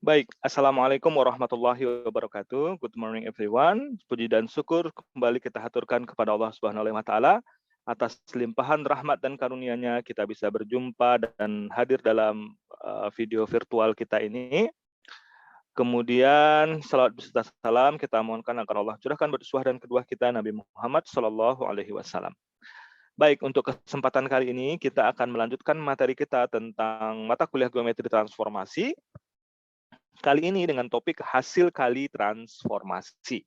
Baik, Assalamualaikum warahmatullahi wabarakatuh. Good morning everyone. Puji dan syukur kembali kita haturkan kepada Allah Subhanahu wa taala atas limpahan rahmat dan karunia-Nya kita bisa berjumpa dan hadir dalam video virtual kita ini. Kemudian salawat beserta salam kita mohonkan agar Allah curahkan bersuah dan kedua kita Nabi Muhammad Shallallahu alaihi wasallam. Baik, untuk kesempatan kali ini kita akan melanjutkan materi kita tentang mata kuliah geometri transformasi. Kali ini dengan topik hasil kali transformasi.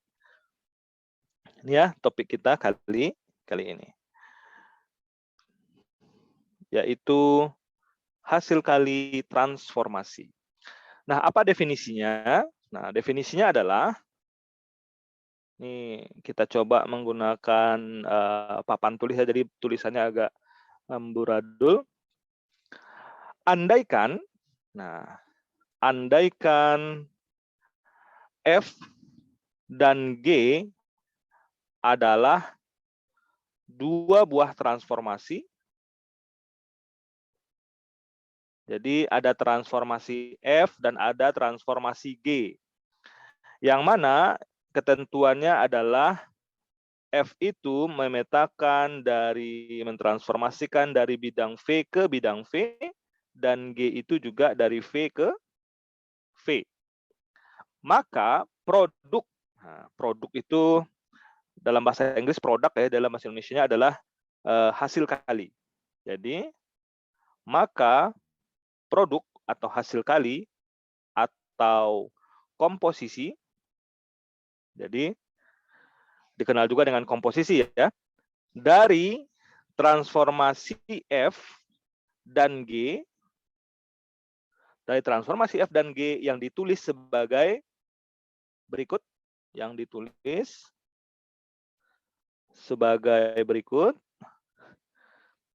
Ini ya topik kita kali ini. Yaitu hasil kali transformasi. Nah, apa definisinya? Nah, definisinya adalah ini kita coba menggunakan papan tulis, jadi tulisannya agak amburadul. Andaikan F dan G adalah dua buah transformasi. Jadi ada transformasi F dan ada transformasi G. Yang mana ketentuannya adalah F itu mentransformasikan dari bidang V ke bidang V, dan G itu juga dari V ke V. Maka produk itu dalam bahasa Inggris produk ya, dalam bahasa Indonesia adalah hasil kali. Jadi maka produk atau hasil kali atau komposisi, jadi dikenal juga dengan komposisi ya, dari transformasi F dan G, yang ditulis sebagai berikut,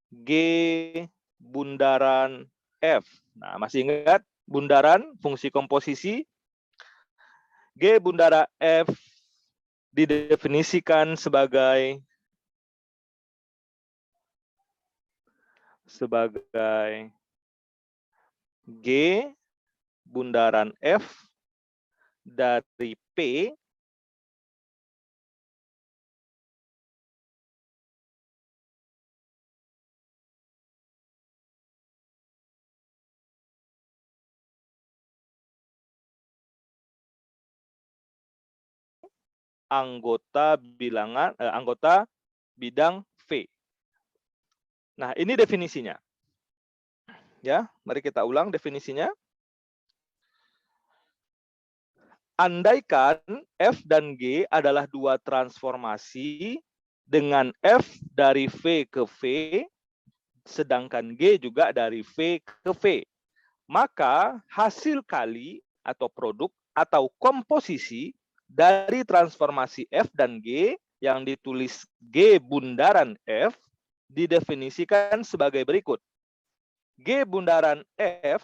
G bundaran F. Nah, masih ingat bundaran fungsi komposisi? G bundaran F didefinisikan sebagai G bundaran F dari P anggota bidang V. Nah, ini definisinya. Ya, mari kita ulang definisinya. Andaikan F dan G adalah dua transformasi dengan F dari V ke V, sedangkan G juga dari V ke V, maka hasil kali atau produk atau komposisi dari transformasi F dan G yang ditulis G bundaran F didefinisikan sebagai berikut. G bundaran F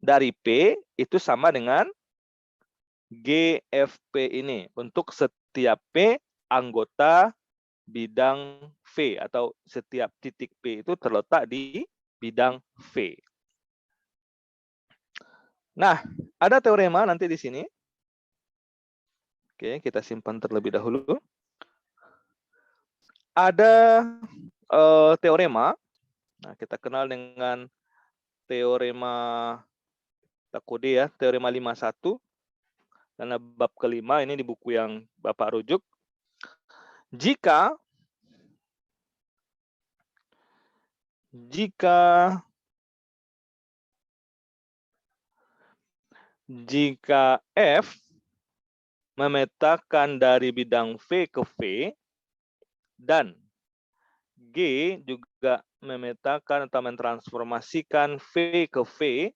dari P itu sama dengan GFP ini untuk setiap P anggota bidang V, atau setiap titik P itu terletak di bidang V. Nah, ada teorema nanti di sini. Oke, kita simpan terlebih dahulu. Ada teorema. Nah, kita kenal dengan teorema, kita kode ya, teorema 51. Karena bab kelima ini di buku yang Bapak rujuk. Jika F memetakan dari bidang V ke V dan G juga memetakan atau mentransformasikan V ke V,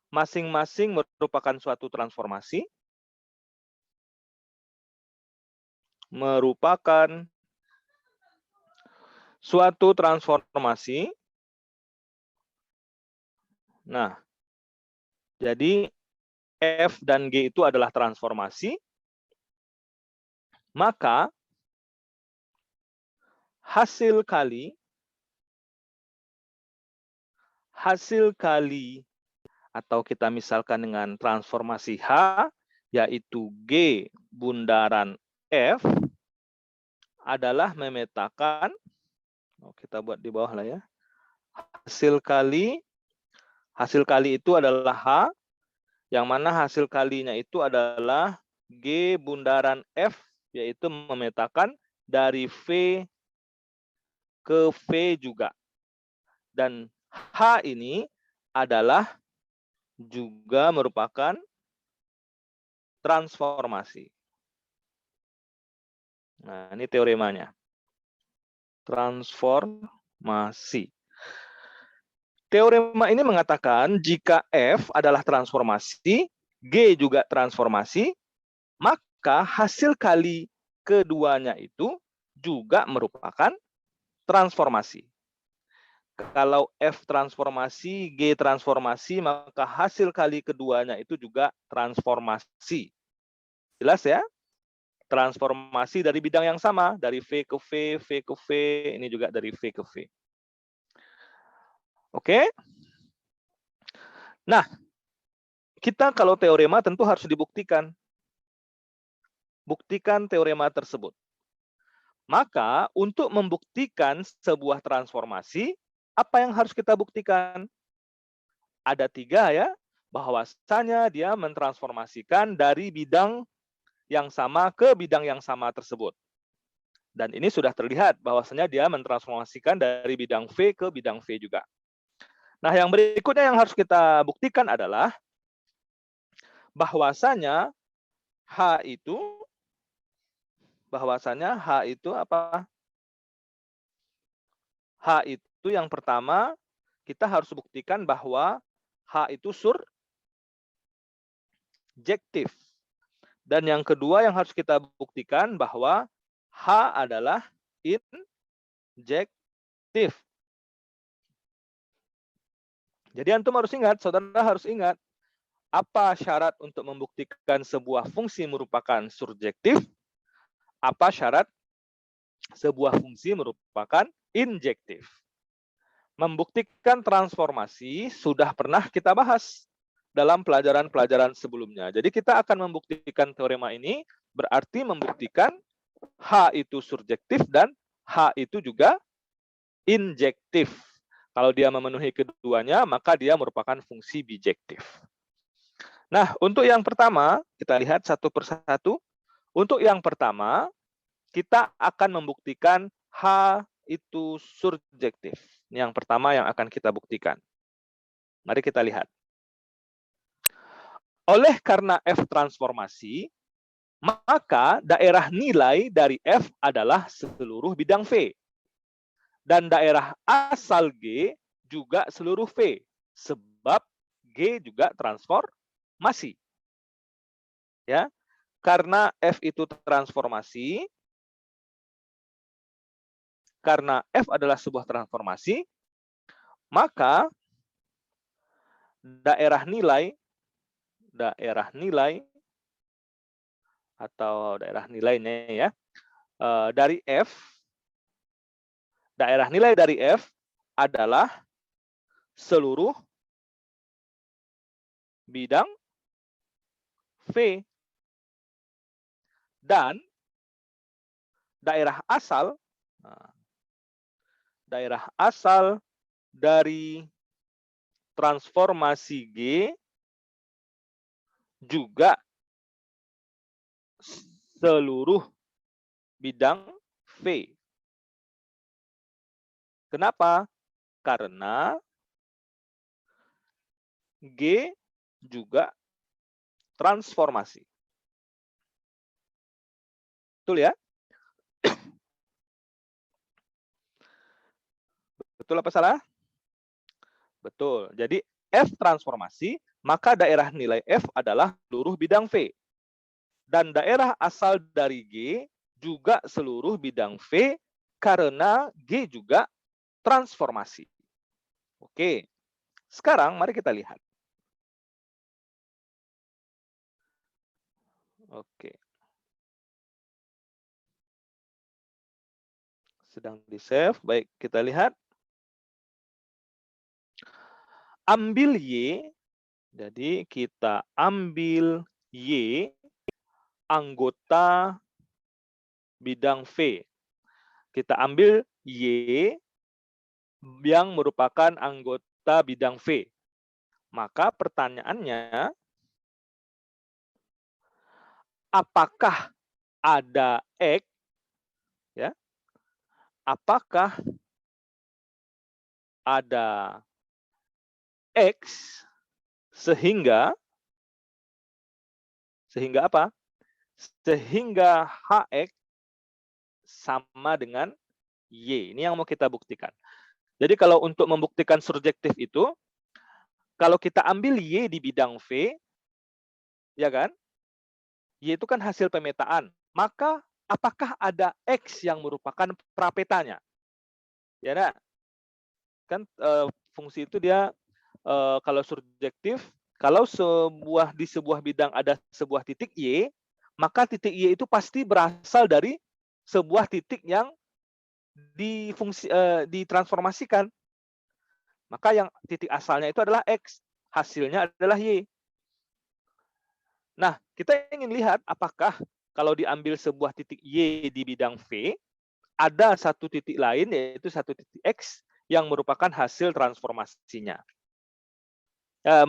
masing-masing merupakan suatu transformasi, Nah, jadi F dan G itu adalah transformasi, maka hasil hasil kali atau kita misalkan dengan transformasi H, yaitu G bundaran F, adalah memetakan, kita buat di bawah lah ya, hasil kali itu adalah H, yang mana hasil kalinya itu adalah G bundaran F, yaitu memetakan dari V ke V juga. Dan H ini adalah juga merupakan transformasi. Nah, ini teoremanya. Transformasi. Teorema ini mengatakan jika F adalah transformasi, G juga transformasi, maka hasil kali keduanya itu juga merupakan transformasi. Kalau F transformasi, G transformasi, maka hasil kali keduanya itu juga transformasi. Jelas ya? Transformasi dari bidang yang sama, dari V ke V, V ke V, ini juga dari V ke V. Oke? Nah, kita kalau teorema tentu harus dibuktikan. Buktikan teorema tersebut. Maka, untuk membuktikan sebuah transformasi, apa yang harus kita buktikan? Ada 3 ya, bahwasanya dia mentransformasikan dari bidang yang sama ke bidang yang sama tersebut. Dan ini sudah terlihat bahwasanya dia mentransformasikan dari bidang V ke bidang V juga. Nah, yang berikutnya yang harus kita buktikan adalah bahwasanya H itu apa? H itu yang pertama kita harus buktikan bahwa H itu surjektif. Dan yang kedua yang harus kita buktikan bahwa H adalah injektif. Jadi antum harus ingat, saudara harus ingat, apa syarat untuk membuktikan sebuah fungsi merupakan surjektif? Apa syarat sebuah fungsi merupakan injektif? Membuktikan transformasi sudah pernah kita bahas dalam pelajaran-pelajaran sebelumnya. Jadi kita akan membuktikan teorema ini berarti membuktikan H itu surjektif dan H itu juga injektif. Kalau dia memenuhi keduanya, maka dia merupakan fungsi bijektif. Nah, untuk yang pertama, kita lihat satu persatu. Untuk yang pertama, kita akan membuktikan H itu surjektif. Ini yang pertama yang akan kita buktikan. Mari kita lihat. Oleh karena F transformasi, maka daerah nilai dari F adalah seluruh bidang V. Dan daerah asal G juga seluruh V. Sebab G juga transformasi. Ya, karena F itu transformasi, karena F adalah sebuah transformasi, maka daerah nilai atau daerah nilainya ya dari F, daerah nilai dari F adalah seluruh bidang V. Dan daerah asal dari transformasi G juga seluruh bidang V. Kenapa? Karena G juga transformasi. Betul ya? Betul apa salah? Betul. Jadi F transformasi, maka daerah nilai F adalah seluruh bidang V. Dan daerah asal dari G juga seluruh bidang V karena G juga transformasi. Oke. Sekarang mari kita lihat. Oke. Sedang di-save. Baik, kita lihat. ambil Y, jadi kita ambil Y anggota bidang V. Kita ambil Y yang merupakan anggota bidang V. Maka pertanyaannya, apakah ada X, ya? Apakah ada X sehingga apa? Sehingga HX sama dengan Y. Ini yang mau kita buktikan. Jadi kalau untuk membuktikan surjektif itu, kalau kita ambil Y di bidang V, ya kan? Y itu kan hasil pemetaan. Maka apakah ada X yang merupakan prapetanya? Ya, nah, kan fungsi itu dia kalau surjektif, kalau di sebuah bidang ada sebuah titik Y, maka titik Y itu pasti berasal dari sebuah titik yang ditransformasikan. Maka yang titik asalnya itu adalah X, hasilnya adalah Y. Nah, kita ingin lihat apakah kalau diambil sebuah titik Y di bidang V, ada satu titik lain, yaitu satu titik X, yang merupakan hasil transformasinya.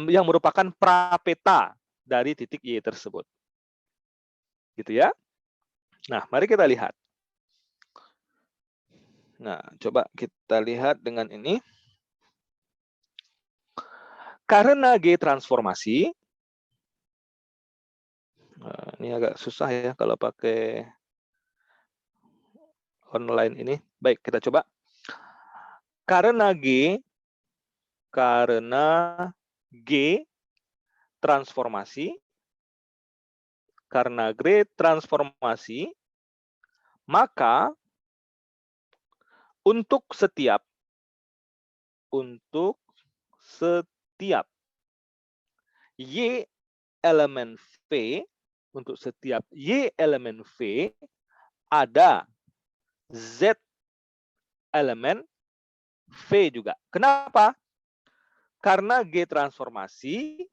Yang merupakan prapeta dari titik Y tersebut. Gitu ya. Nah, mari kita lihat. Nah, coba kita lihat dengan ini. Karena G transformasi, ini agak susah ya kalau pakai online ini. Baik, kita coba. Karena G transformasi, maka untuk setiap Y elemen V, untuk setiap Y elemen V, ada Z elemen V juga. Kenapa? Karena G transformasi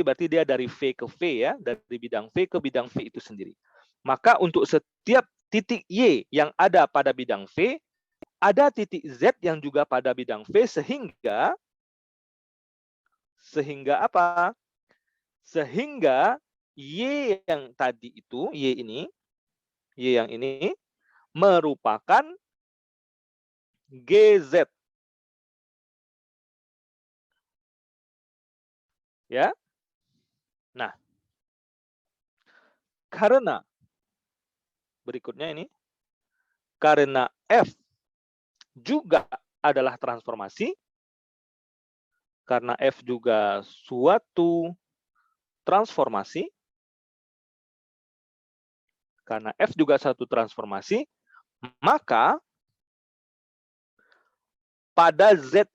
berarti dia dari V ke V ya, dari bidang V ke bidang V itu sendiri. Maka untuk setiap titik Y yang ada pada bidang V, ada titik Z yang juga pada bidang V, sehingga apa? Sehingga Y yang tadi itu, Y yang ini merupakan GZ. Ya. Nah, karena berikutnya ini, karena F juga adalah transformasi, karena F juga suatu transformasi, karena F juga satu transformasi, maka pada Z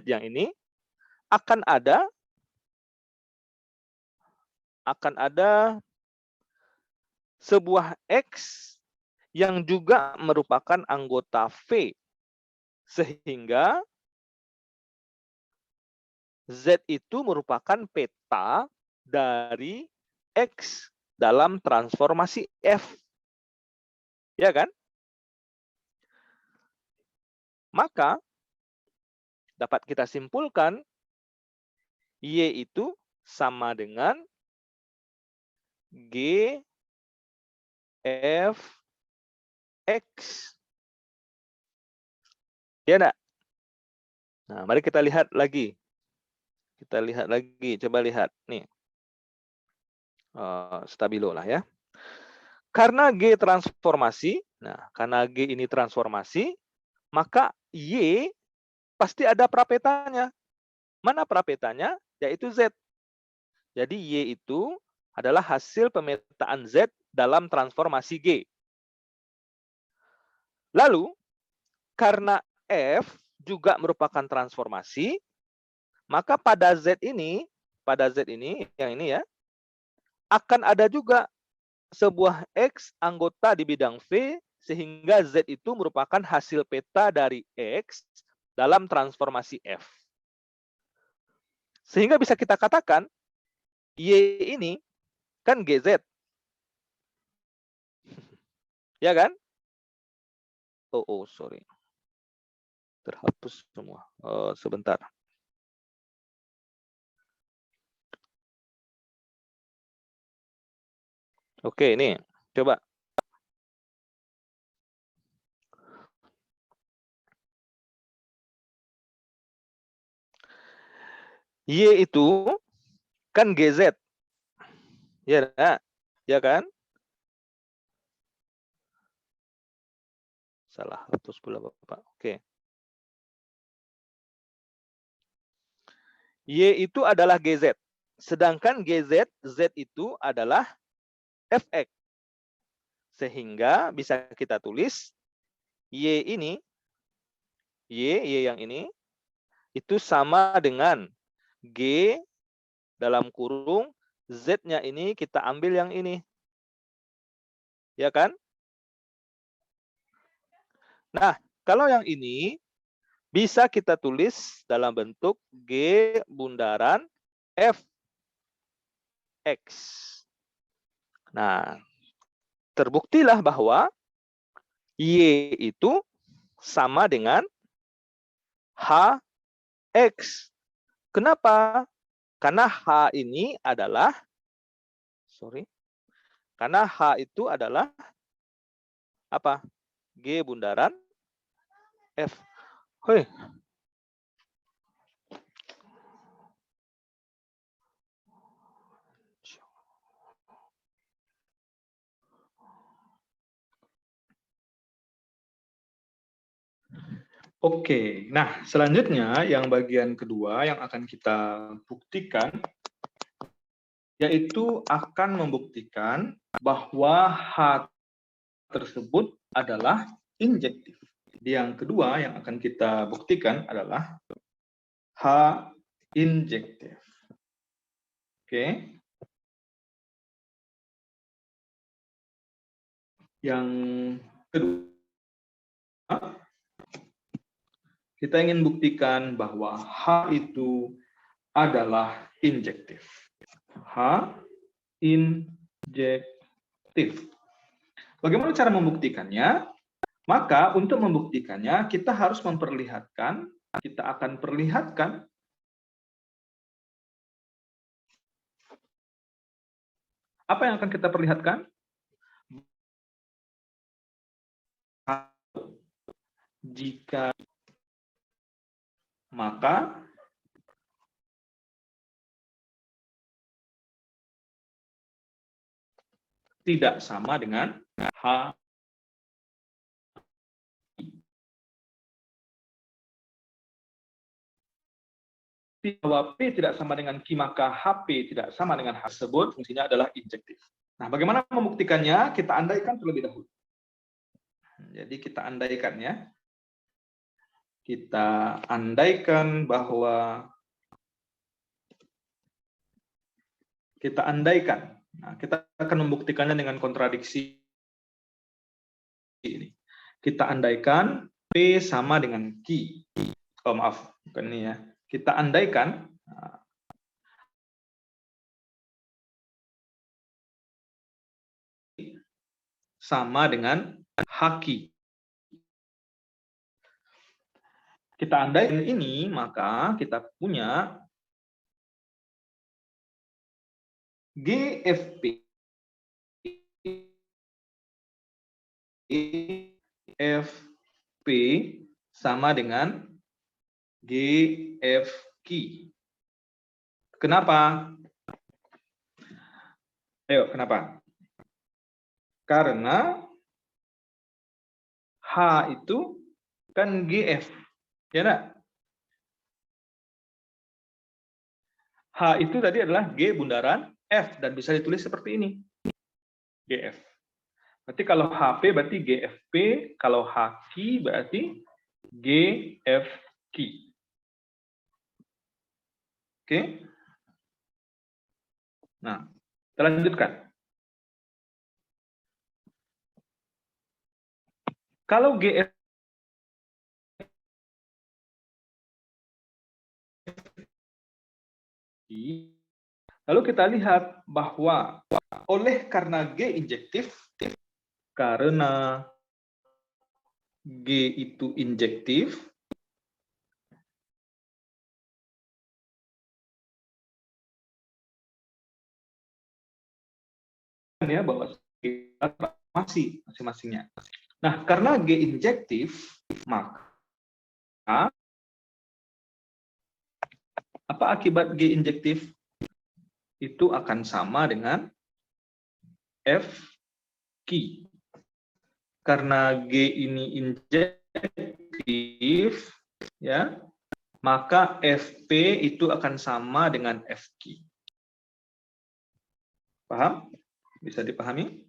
yang ini akan ada sebuah X yang juga merupakan anggota V, sehingga Z itu merupakan peta dari X dalam transformasi F. Ya kan? Maka dapat kita simpulkan Y itu sama dengan G F X. Ya enggak? Nah, mari kita lihat lagi. Coba lihat nih. Stabilo lah ya. Karena G transformasi, nah karena G ini transformasi, maka Y pasti ada prapetanya. Mana prapetanya? Yaitu Z. Jadi Y itu adalah hasil pemetaan Z dalam transformasi G. Lalu, karena F juga merupakan transformasi, maka pada Z ini yang ini ya, akan ada juga sebuah X anggota di bidang V, sehingga Z itu merupakan hasil peta dari X dalam transformasi F. Sehingga bisa kita katakan, Y ini kan GZ. Ya kan? Oh, sorry. Terhapus semua. Sebentar. Oke, ini. Coba. Y itu kan GZ. Ya, ya kan? Salah, hapus pula Bapak. Oke. Y itu adalah GZ. Sedangkan GZ, Z itu adalah Fx. Sehingga bisa kita tulis Y ini, Y yang ini, itu sama dengan G dalam kurung, Z-nya ini kita ambil yang ini. Ya kan? Nah, kalau yang ini bisa kita tulis dalam bentuk G bundaran Fx. Nah, terbuktilah bahwa Y itu sama dengan Hx. Kenapa? Karena H ini adalah, karena H itu adalah apa? G bundaran F. Hoi. Oke, nah selanjutnya yang bagian kedua yang akan kita buktikan yaitu akan membuktikan bahwa H tersebut adalah injektif. Yang kedua yang akan kita buktikan adalah H injektif. Oke. Yang kedua, kita ingin buktikan bahwa H itu adalah injektif. H injektif. Bagaimana cara membuktikannya? Maka untuk membuktikannya kita harus memperlihatkan, kita akan perlihatkan apa yang akan kita perlihatkan? Jika maka tidak sama dengan H. Bahwa P tidak sama dengan Q, maka HP tidak sama dengan H tersebut, fungsinya adalah injektif. Nah, bagaimana membuktikannya? Kita andaikan terlebih dahulu. Jadi kita andaikan ya. Kita andaikan bahwa Nah, kita akan membuktikannya dengan kontradiksi ini. Kita andaikan P sama dengan Q. Oh, maaf, bukan ini ya. Kita andaikan sama dengan Haki. Kita andaikan ini, maka kita punya GFP FP sama dengan GFQ. Kenapa? Ayo, kenapa? Karena H itu kan GF, ya enggak? H itu tadi adalah G bundaran F dan bisa ditulis seperti ini. GF. Berarti kalau HP berarti GFP, kalau HQ berarti GFQ. Oke? Nah, kita lanjutkan. Kalau GF Lalu kita lihat bahwa oleh karena G injektif, karena G itu injektif, ya bahwa kita transformasi masing-masingnya. Nah, karena G injektif, maka apa akibat G injektif? Itu akan sama dengan F key. Karena G ini injektif, ya, maka FP itu akan sama dengan F key. Paham? Bisa dipahami?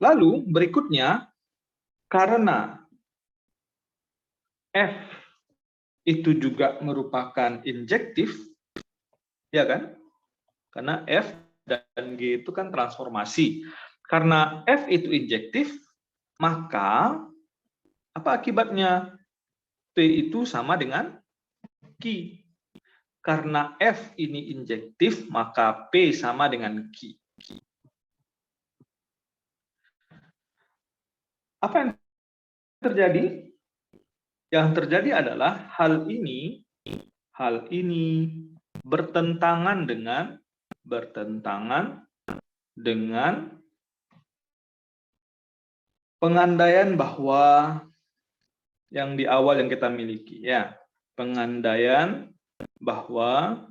Lalu berikutnya, karena F itu juga merupakan injektif, ya kan? Karena F dan G itu kan transformasi. Karena F itu injektif, maka apa akibatnya? P itu sama dengan Q. Karena F ini injektif, maka P sama dengan Q. Apa yang terjadi? Yang terjadi adalah hal ini bertentangan dengan pengandaian bahwa yang di awal yang kita miliki, ya, pengandaian bahwa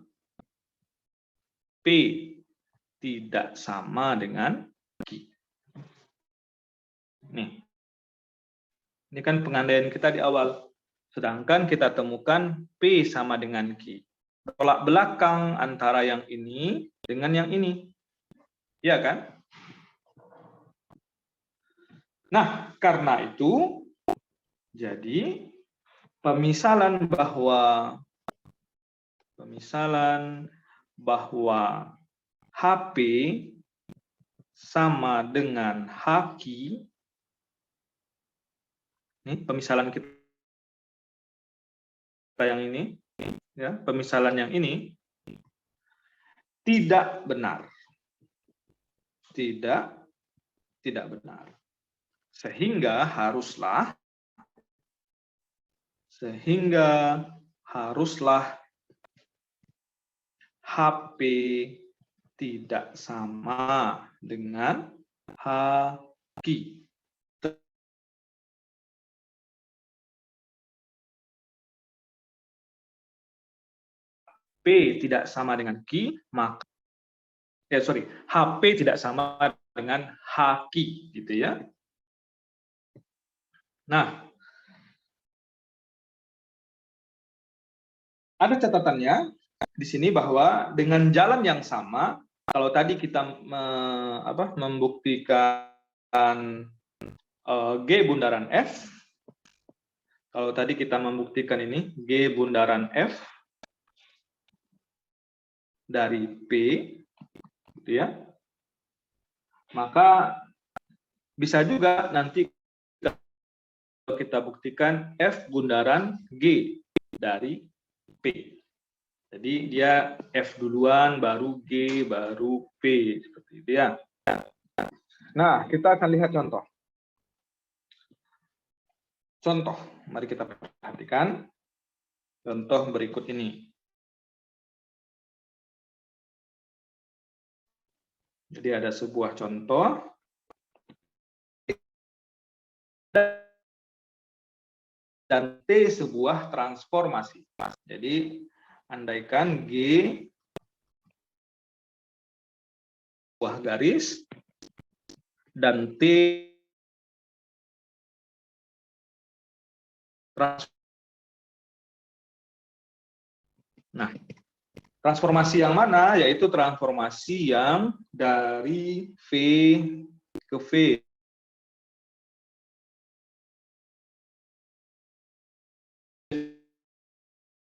P tidak sama dengan Q. Nih, ini kan pengandaian kita di awal. Sedangkan kita temukan P sama dengan Q. Tolak belakang antara yang ini dengan yang ini. Ya kan? Nah, karena itu, jadi pemisalan bahwa HP sama dengan HQ, ini pemisalan kita yang ini, ya, pemisalan yang ini tidak benar. Tidak benar. Sehingga haruslah HP tidak sama dengan HQ. P tidak sama dengan Q, maka HP tidak sama dengan HQ, gitu ya. Nah, ada catatannya di sini bahwa dengan jalan yang sama, kalau tadi kita membuktikan G bundaran F, kalau tadi kita membuktikan ini G bundaran F dari P, gitu ya, maka bisa juga nanti kita buktikan F bundaran G dari P. Jadi dia F duluan, baru G, baru P, seperti itu ya. Nah, kita akan lihat contoh. Contoh, mari kita perhatikan contoh berikut ini. Jadi ada sebuah contoh. Dan T sebuah transformasi. Jadi andaikan G sebuah garis dan T nah, transformasi yang mana? Yaitu transformasi yang dari V ke V.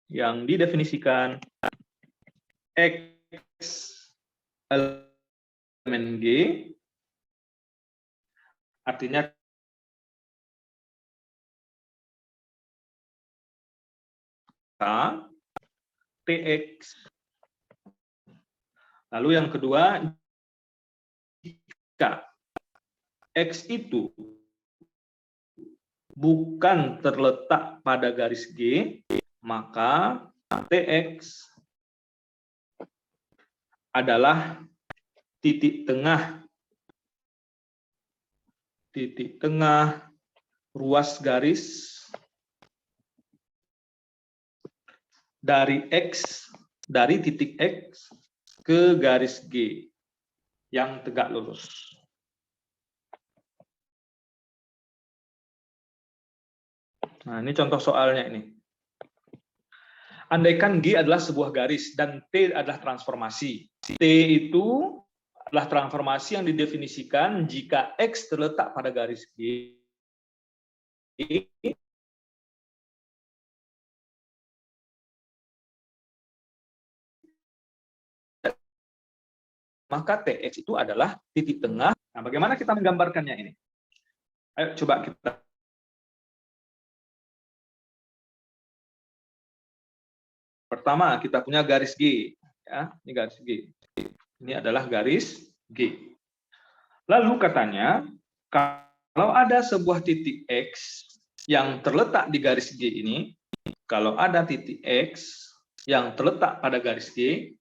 Yang didefinisikan X elemen G, artinya K TX. Lalu yang kedua, jika X itu bukan terletak pada garis G, maka TX adalah titik tengah ruas garis dari titik X ke garis G yang tegak lurus. Nah, ini contoh soalnya ini. Andaikan G adalah sebuah garis dan T adalah transformasi. T itu adalah transformasi yang didefinisikan jika X terletak pada garis G, maka TX itu adalah titik tengah. Nah, bagaimana kita menggambarkannya ini? Ayo coba kita. Pertama, kita punya garis G. Ya, ini garis G. Ini adalah garis G. Lalu katanya, kalau ada sebuah titik X yang terletak di garis G ini, kalau ada titik X yang terletak pada garis G,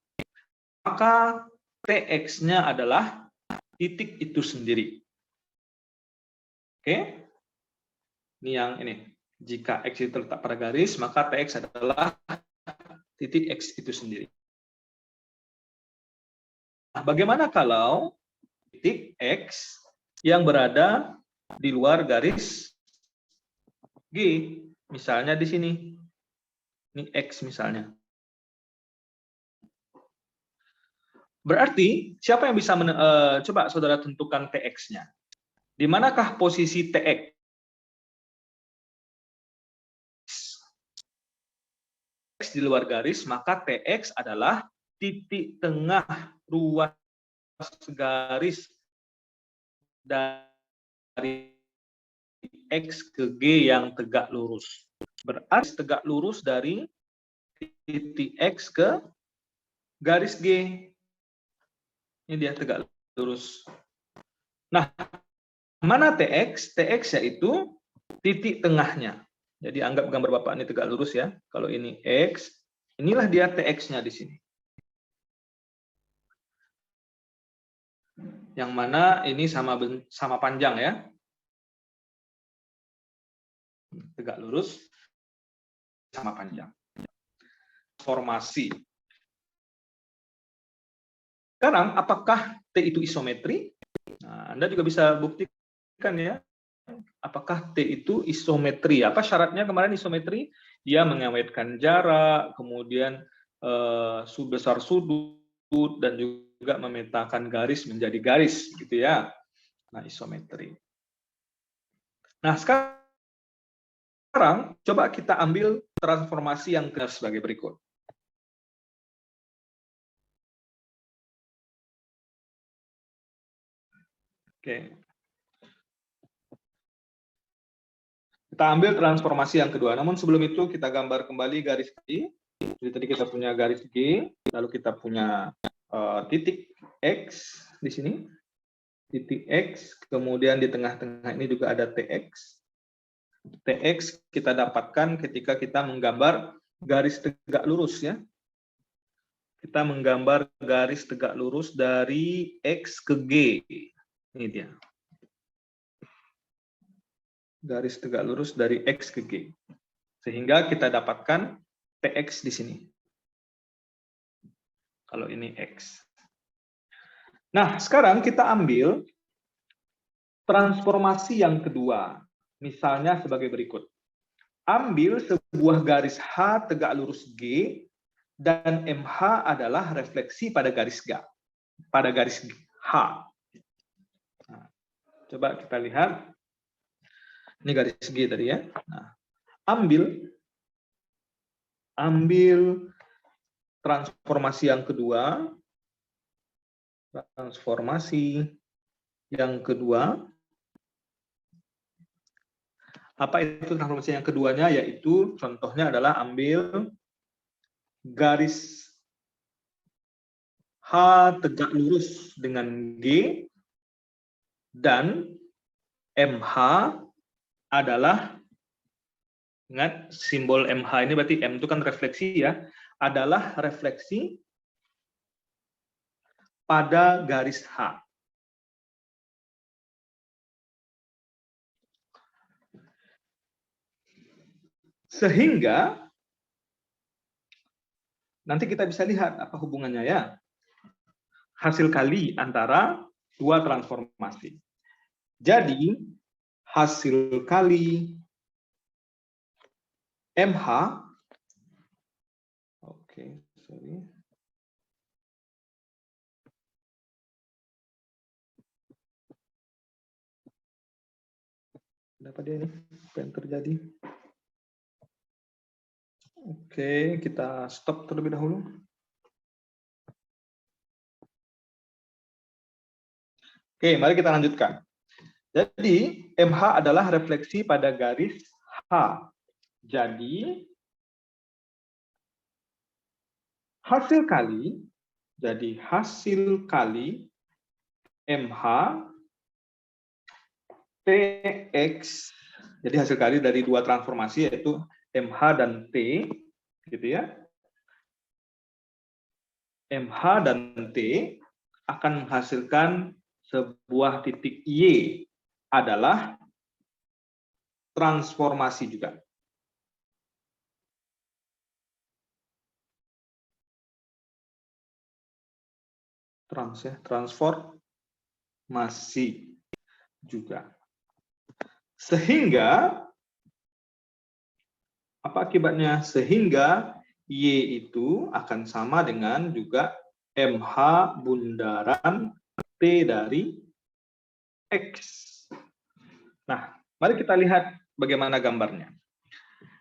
maka TX-nya adalah titik itu sendiri. Oke? Ini yang ini. Jika X itu terletak pada garis, maka TX adalah titik X itu sendiri. Nah, bagaimana kalau titik X yang berada di luar garis G? Misalnya di sini. Ini X misalnya. Berarti, siapa yang bisa coba saudara tentukan TX-nya? Di manakah posisi TX? X di luar garis, maka TX adalah titik tengah ruas garis dari X ke G yang tegak lurus. Berarti tegak lurus dari titik X ke garis G. Ini dia tegak lurus. Nah, mana TX? TX yaitu titik tengahnya. Jadi anggap gambar Bapak ini tegak lurus ya. Kalau ini X, inilah dia TX-nya di sini. Yang mana ini sama panjang ya. Tegak lurus sama panjang. Formasi. Sekarang apakah T itu isometri? Nah, Anda juga bisa buktikan ya. Apakah T itu isometri? Apa syaratnya kemarin isometri? Dia mengawetkan jarak, kemudian besar sudut, dan juga memetakan garis menjadi garis, gitu ya. Nah, isometri. Nah, sekarang coba kita ambil transformasi yang sebagai berikut. Oke. Kita ambil transformasi yang kedua. Namun sebelum itu kita gambar kembali garis G. Jadi tadi kita punya garis G, lalu kita punya titik X di sini. Titik X, kemudian di tengah-tengah ini juga ada TX. TX kita dapatkan ketika kita menggambar garis tegak lurus ya. Kita menggambar garis tegak lurus dari X ke G. Ini dia. Garis tegak lurus dari X ke G. Sehingga kita dapatkan TX di sini. Kalau ini X. Nah, sekarang kita ambil transformasi yang kedua. Misalnya sebagai berikut. Ambil sebuah garis H tegak lurus G, dan MH adalah refleksi pada garis H. Nah, coba kita lihat. Ini garis G tadi ya. Nah, ambil transformasi yang kedua. Transformasi yang kedua. Apa itu transformasi yang keduanya? Yaitu contohnya adalah ambil garis H tegak lurus dengan G, dan MH adalah, ingat simbol MH ini berarti M itu kan refleksi ya, adalah refleksi pada garis H. Sehingga nanti kita bisa lihat apa hubungannya ya. Hasil kali antara dua transformasi. Jadi hasil kali MH, sorry. Kenapa dia ini? Apa yang terjadi? Oke, kita stop terlebih dahulu. Oke, mari kita lanjutkan. Jadi, MH adalah refleksi pada garis H. Jadi, hasil kali MH TX, jadi hasil kali dari dua transformasi yaitu MH dan T, gitu ya. MH dan T akan menghasilkan sebuah titik Y, adalah transformasi juga. Transformasi juga. Sehingga, apa akibatnya? Sehingga Y itu akan sama dengan juga MH bundaran T dari X. Nah, mari kita lihat bagaimana gambarnya.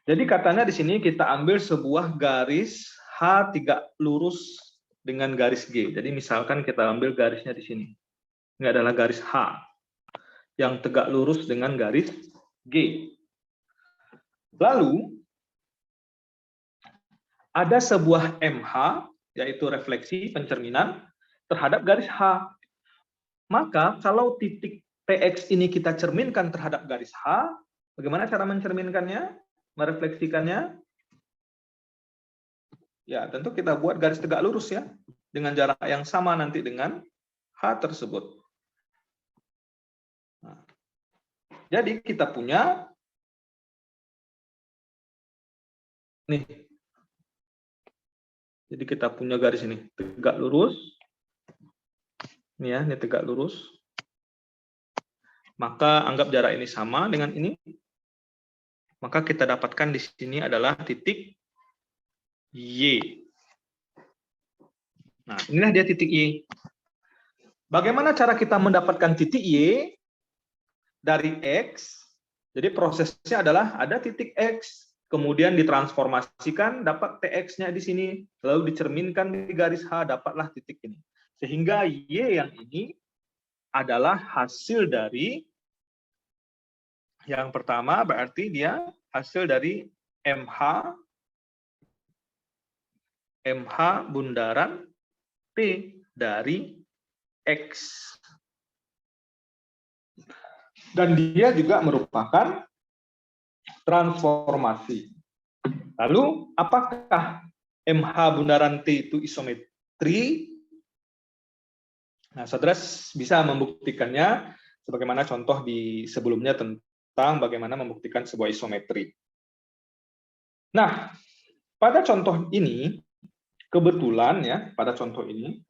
Jadi katanya di sini kita ambil sebuah garis H tegak lurus dengan garis G. Jadi misalkan kita ambil garisnya di sini. Ini adalah garis H yang tegak lurus dengan garis G. Lalu ada sebuah MH, yaitu refleksi pencerminan terhadap garis H. Maka kalau titik TX ini kita cerminkan terhadap garis H, bagaimana cara mencerminkannya? Merefleksikannya? Ya, tentu kita buat garis tegak lurus ya, dengan jarak yang sama nanti dengan H tersebut. Nah, jadi kita punya nih. Jadi kita punya garis ini tegak lurus. Ini ya, ini tegak lurus. Maka anggap jarak ini sama dengan ini. Maka kita dapatkan di sini adalah titik Y. Nah, inilah dia titik Y. Bagaimana cara kita mendapatkan titik Y dari X? Jadi prosesnya adalah ada titik X, kemudian ditransformasikan, dapat TX-nya di sini, lalu dicerminkan di garis H, dapatlah titik ini. Sehingga Y yang ini adalah hasil dari, yang pertama berarti dia hasil dari MH bundaran T dari X. Dan dia juga merupakan transformasi. Lalu, apakah MH bundaran T itu isometri? Nah, saudara bisa membuktikannya sebagaimana contoh di sebelumnya tentang bagaimana membuktikan sebuah isometri. Nah, pada contoh ini, kebetulan ya, pada contoh ini,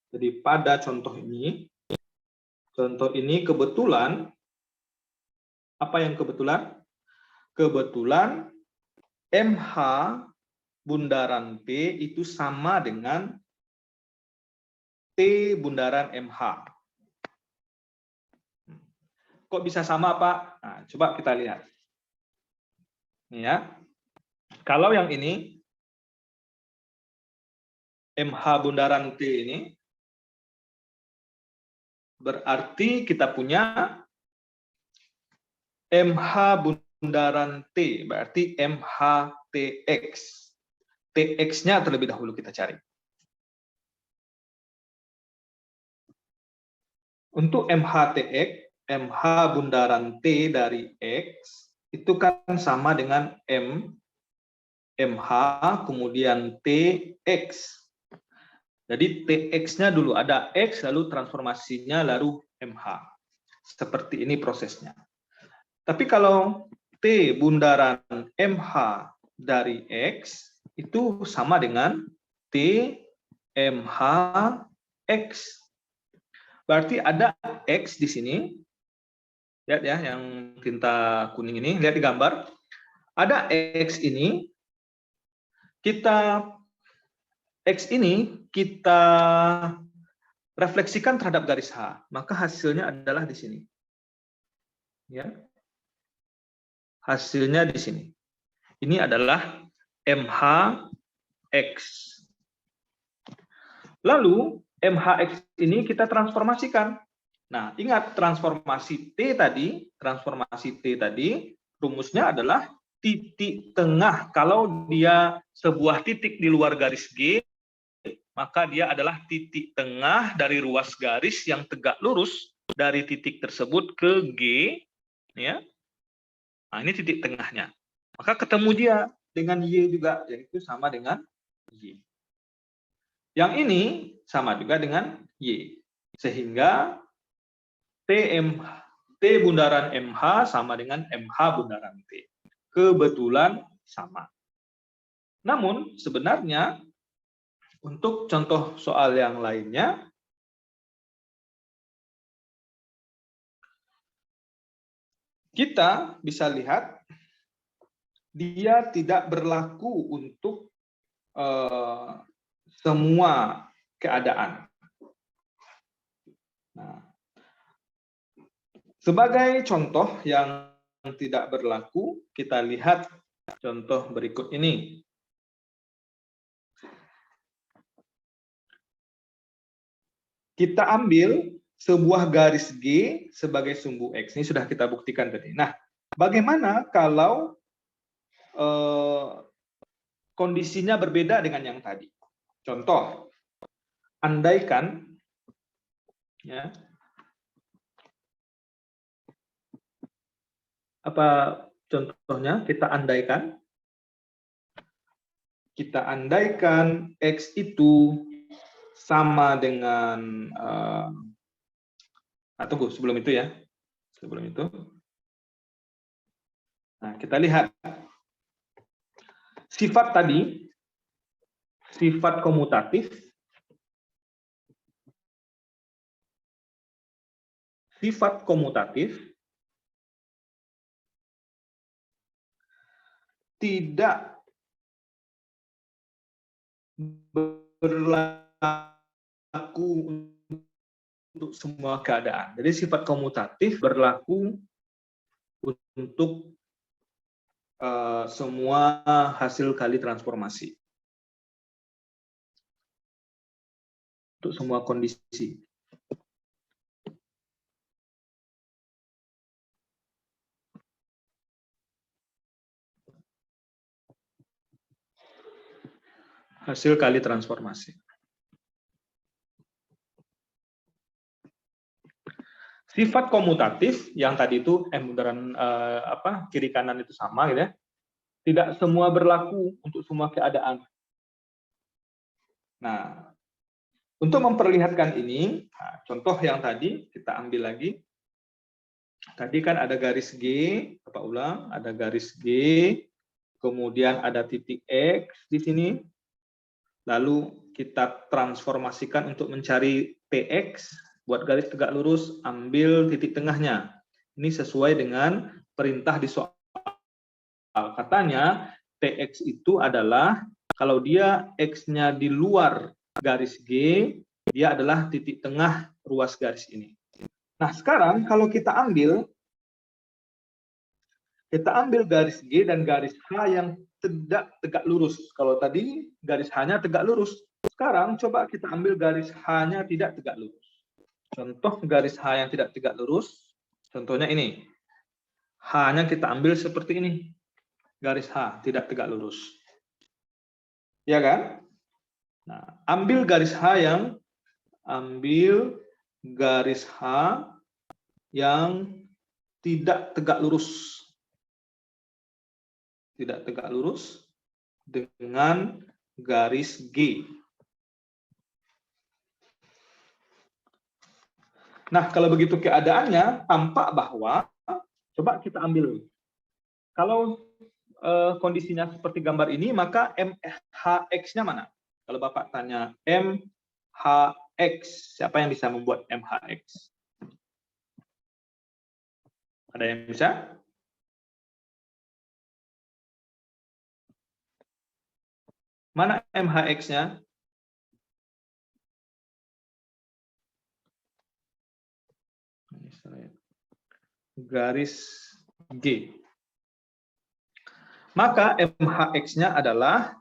jadi pada contoh ini kebetulan, apa yang kebetulan? Kebetulan MH bundaran P itu sama dengan T bundaran MH. Kok bisa sama, Pak? Nah, coba kita lihat. Ini ya. Kalau yang ini, MH bundaran T ini, berarti kita punya MH bundaran T, berarti MHTX. TX-nya terlebih dahulu kita cari. Untuk MHTX, MH bundaran T dari X, itu kan sama dengan MH, kemudian TX. Jadi TX-nya dulu, ada X, lalu transformasinya, lalu MH. Seperti ini prosesnya. Tapi kalau T bundaran MH dari X, itu sama dengan T MH X. Berarti ada X di sini. Lihat ya, yang tinta kuning ini. Lihat di gambar. Ada X ini. X ini kita refleksikan terhadap garis H. Maka hasilnya adalah di sini. Ya. Hasilnya di sini. Ini adalah MHX. Lalu MHX ini kita transformasikan. Nah, ingat transformasi T tadi, rumusnya adalah titik tengah. Kalau dia sebuah titik di luar garis G, maka dia adalah titik tengah dari ruas garis yang tegak lurus dari titik tersebut ke G, ya. Nah, ini titik tengahnya. Maka ketemu dia dengan Y juga, yaitu sama dengan Y. Yang ini sama juga dengan Y. Sehingga T bundaran MH sama dengan MH bundaran T. Kebetulan sama. Namun sebenarnya untuk contoh soal yang lainnya, kita bisa lihat dia tidak berlaku untuk semua keadaan. Nah, sebagai contoh yang tidak berlaku, kita lihat contoh berikut ini. Kita ambil sebuah garis G sebagai sumbu X. Ini sudah kita buktikan tadi. Nah, bagaimana kalau kondisinya berbeda dengan yang tadi? Contoh, andaikan ya, apa contohnya? Kita andaikan X itu sama dengan tunggu sebelum itu ya. Sebelum itu. Nah, kita lihat sifat tadi, sifat komutatif, tidak berlaku untuk semua keadaan. Jadi sifat komutatif berlaku untuk semua hasil kali transformasi. Untuk semua kondisi. Hasil kali transformasi. Sifat komutatif yang tadi itu bundaran kiri kanan itu sama gitu ya. Tidak semua berlaku untuk semua keadaan. Nah, untuk memperlihatkan ini, contoh yang tadi kita ambil lagi. Tadi kan ada garis G, Bapak ulang, ada garis G, kemudian ada titik X di sini. Lalu kita transformasikan untuk mencari TX, buat garis tegak lurus, ambil titik tengahnya. Ini sesuai dengan perintah di soal. Katanya TX itu adalah, kalau dia X-nya di luar garis G, dia adalah titik tengah ruas garis ini. Nah, sekarang kalau kita ambil garis G dan garis H yang tidak tegak lurus. Kalau tadi garis H-nya tegak lurus. Sekarang coba kita ambil garis H-nya tidak tegak lurus. Contoh garis H yang tidak tegak lurus, contohnya ini. H-nya kita ambil seperti ini. Garis H tidak tegak lurus. Ya kan? Nah, ambil garis H yang tidak tegak lurus. Tidak tegak lurus dengan garis G. Nah, kalau begitu keadaannya, tampak bahwa, coba kita ambil. Kalau kondisinya seperti gambar ini, maka MHX-nya mana? Kalau Bapak tanya MHX, siapa yang bisa membuat MHX? Ada yang bisa? Mana MHX-nya? Garis G. Maka MHX-nya adalah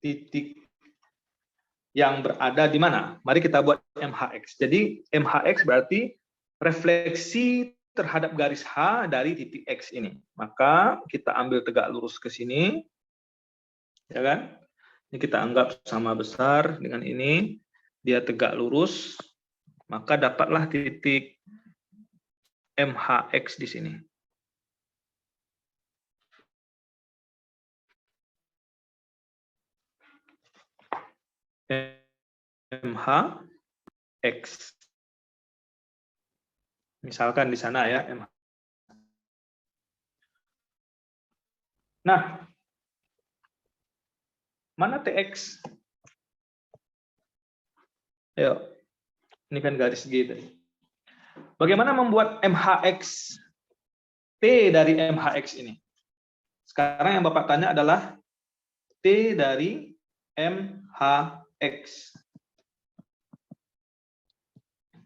titik yang berada di mana? Mari kita buat MHX. Jadi MHX berarti refleksi terhadap garis H dari titik X ini. Maka kita ambil tegak lurus ke sini. Ya kan? Ini kita anggap sama besar dengan ini. Dia tegak lurus. Maka dapatlah titik MHX di sini. MHX. Misalkan di sana ya. Nah, mana TX? Ayo, ini kan garis G tadi. Bagaimana membuat MHX T dari MHX ini? Sekarang yang Bapak tanya adalah T dari MHX.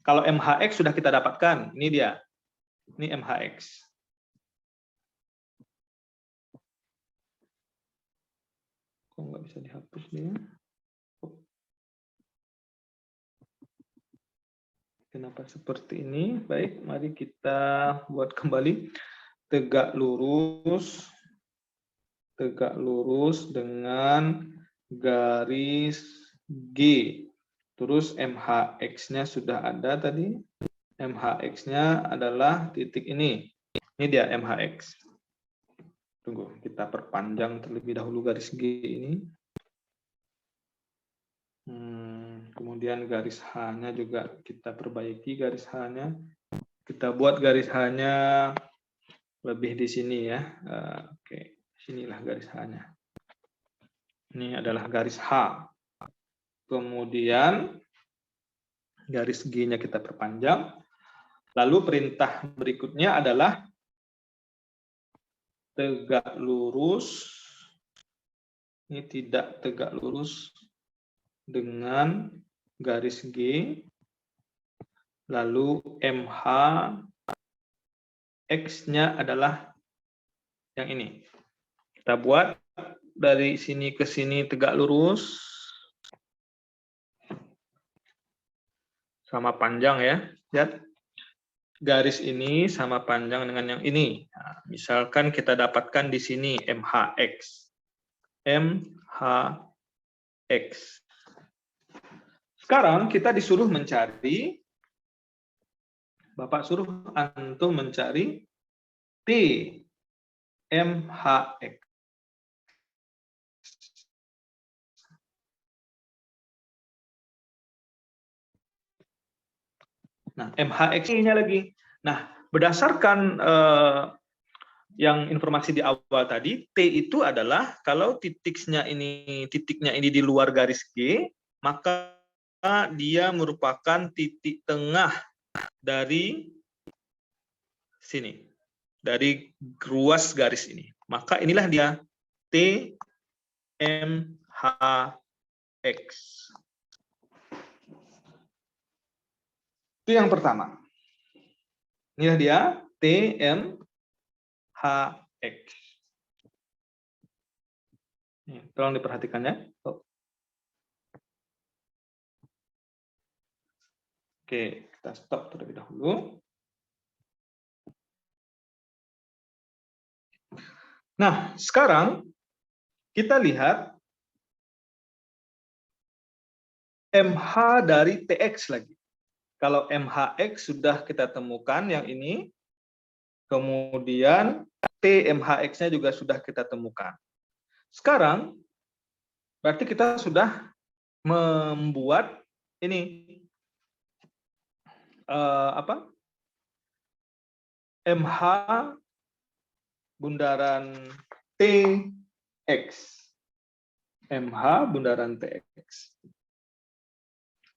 Kalau MHX sudah kita dapatkan, ini dia. Ini MHX. Kok nggak bisa dihapus dia? Kenapa seperti ini? Baik, mari kita buat kembali. Tegak lurus dengan garis G. Terus MHX-nya sudah ada tadi. MHX-nya adalah titik ini. Ini dia MHX. Tunggu, kita perpanjang terlebih dahulu garis G ini. Kemudian garis H-nya juga kita perbaiki garis H-nya. Kita buat garis H-nya lebih di sini ya. Oke, sinilah garis H-nya. Ini adalah garis H. Kemudian garis G-nya kita perpanjang. Lalu perintah berikutnya adalah tegak lurus. Ini tidak tegak lurus dengan garis G. Lalu MH X-nya adalah yang ini. Kita buat dari sini ke sini tegak lurus. Sama panjang ya. Lihat. Garis ini sama panjang dengan yang ini. Nah, misalkan kita dapatkan di sini MHX. MHX. Sekarang kita disuruh mencari, Bapak suruh antum mencari T MHX. Nah, MHX-nya lagi. Nah, berdasarkan yang informasi di awal tadi, T itu adalah kalau titiknya ini di luar garis G, maka dia merupakan titik tengah dari sini, dari ruas garis ini. Maka inilah dia T MHX. Itu yang pertama. Inilah dia TMHX. Tolong diperhatikan ya. Oke, kita stop terlebih dahulu. Nah, sekarang kita lihat MH dari TX lagi. Kalau MHX sudah kita temukan yang ini, kemudian TMHX-nya juga sudah kita temukan. Sekarang, berarti kita sudah membuat ini MH bundaran TX. MH bundaran TX.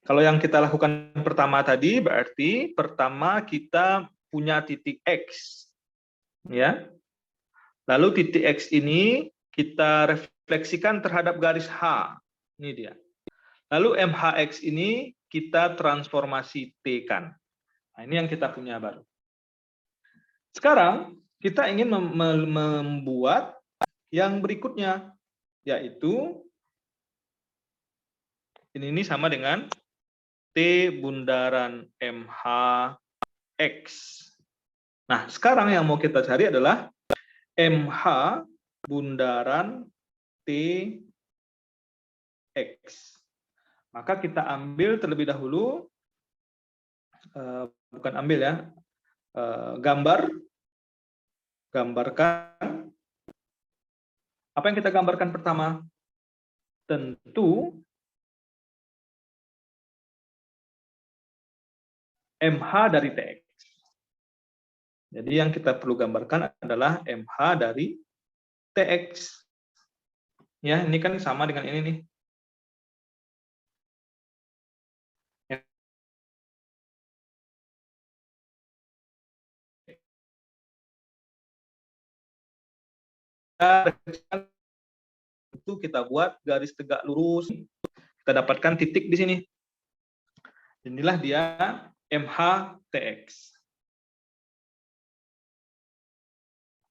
Kalau yang kita lakukan pertama tadi, berarti pertama kita punya titik X. Ya. Lalu titik X ini kita refleksikan terhadap garis H. Ini dia. Lalu MHX ini kita transformasi T-kan. Nah, ini yang kita punya baru. Sekarang kita ingin membuat yang berikutnya, yaitu ini sama dengan T bundaran MHX. Nah, sekarang yang mau kita cari adalah MH bundaran TX. Maka kita ambil terlebih dahulu, bukan ambil ya, gambarkan. Apa yang kita gambarkan pertama? Tentu MH dari TX. Jadi yang kita perlu gambarkan adalah MH dari TX. Ya, ini kan sama dengan ini nih. Itu kita buat garis tegak lurus. Kita dapatkan titik di sini. Inilah dia MHTX.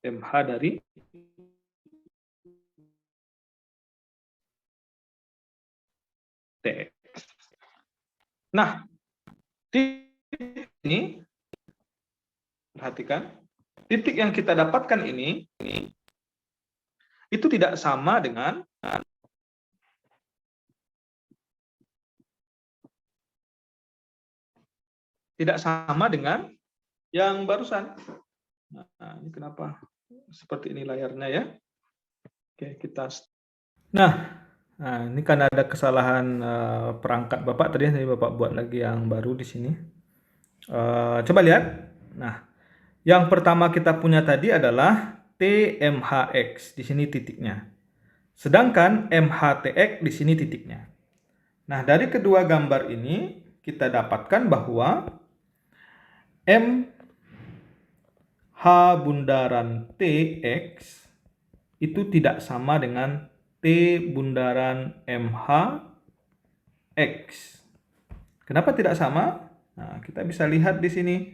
MH dari TX. Nah, titik ini, perhatikan, titik yang kita dapatkan ini itu tidak sama dengan yang barusan. Nah, ini kenapa seperti ini layarnya ya? Oke, kita. Nah, ini kan ada kesalahan perangkat Bapak tadi, jadi Bapak buat lagi yang baru di sini. Coba lihat. Nah, yang pertama kita punya tadi adalah TMHX, di sini titiknya. Sedangkan MHTX di sini titiknya. Nah, dari kedua gambar ini kita dapatkan bahwa MH bundaran TX itu tidak sama dengan T bundaran MHX. Kenapa tidak sama? Nah, kita bisa lihat di sini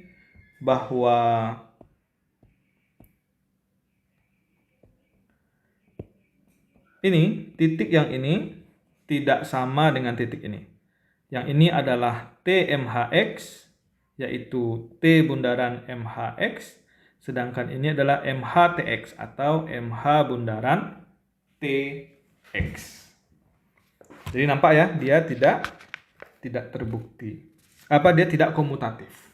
bahwa ini, titik yang ini tidak sama dengan titik ini. Yang ini adalah TMHX, yaitu T bundaran MHX, sedangkan ini adalah MHTX atau MH bundaran TX. Jadi nampak ya, dia tidak terbukti. Dia tidak komutatif.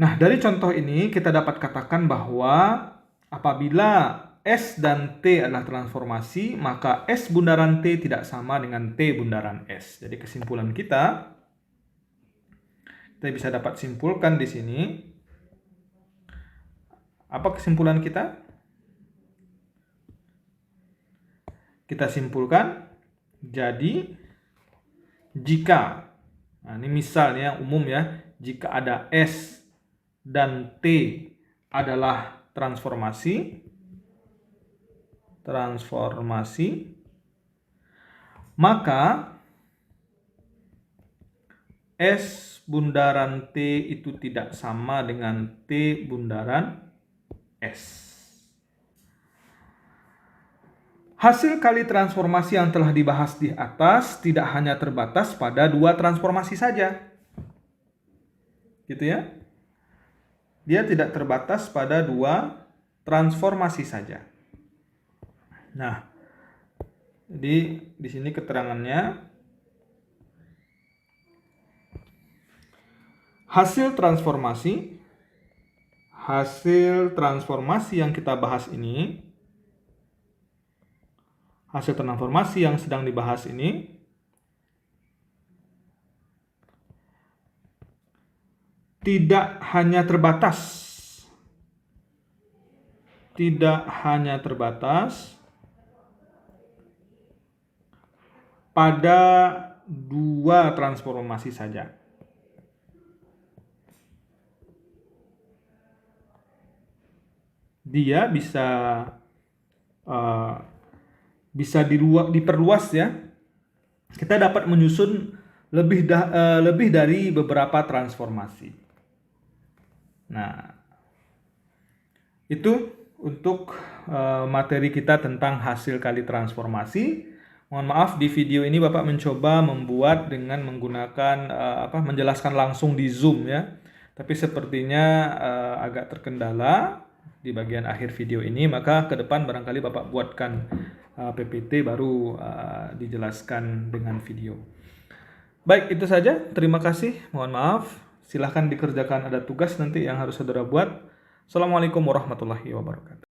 Nah, dari contoh ini kita dapat katakan bahwa apabila S dan T adalah transformasi, maka S bundaran T tidak sama dengan T bundaran S. Jadi kesimpulan kita bisa dapat simpulkan di sini. Apa kesimpulan kita? Kita simpulkan, jadi jika, nah ini misalnya umum ya, jika ada S dan T adalah transformasi, maka S bundaran T itu tidak sama dengan T bundaran S. Hasil kali transformasi yang telah dibahas di atas tidak hanya terbatas pada dua transformasi saja. Gitu ya. Dia tidak terbatas pada dua transformasi saja. Nah, Jadi di sini keterangannya, hasil transformasi yang kita bahas ini, hasil transformasi yang sedang dibahas ini tidak hanya terbatas pada dua transformasi saja. Dia bisa diperluas ya. Kita dapat menyusun lebih dari beberapa transformasi. Nah, itu untuk materi kita tentang hasil kali transformasi. Mohon maaf, di video ini Bapak mencoba membuat dengan menggunakan menjelaskan langsung di Zoom ya. Tapi sepertinya agak terkendala di bagian akhir video ini, maka ke depan barangkali Bapak buatkan PPT baru dijelaskan dengan video. Baik, itu saja. Terima kasih. Mohon maaf. Silahkan dikerjakan, ada tugas nanti yang harus saudara buat. Assalamualaikum warahmatullahi wabarakatuh.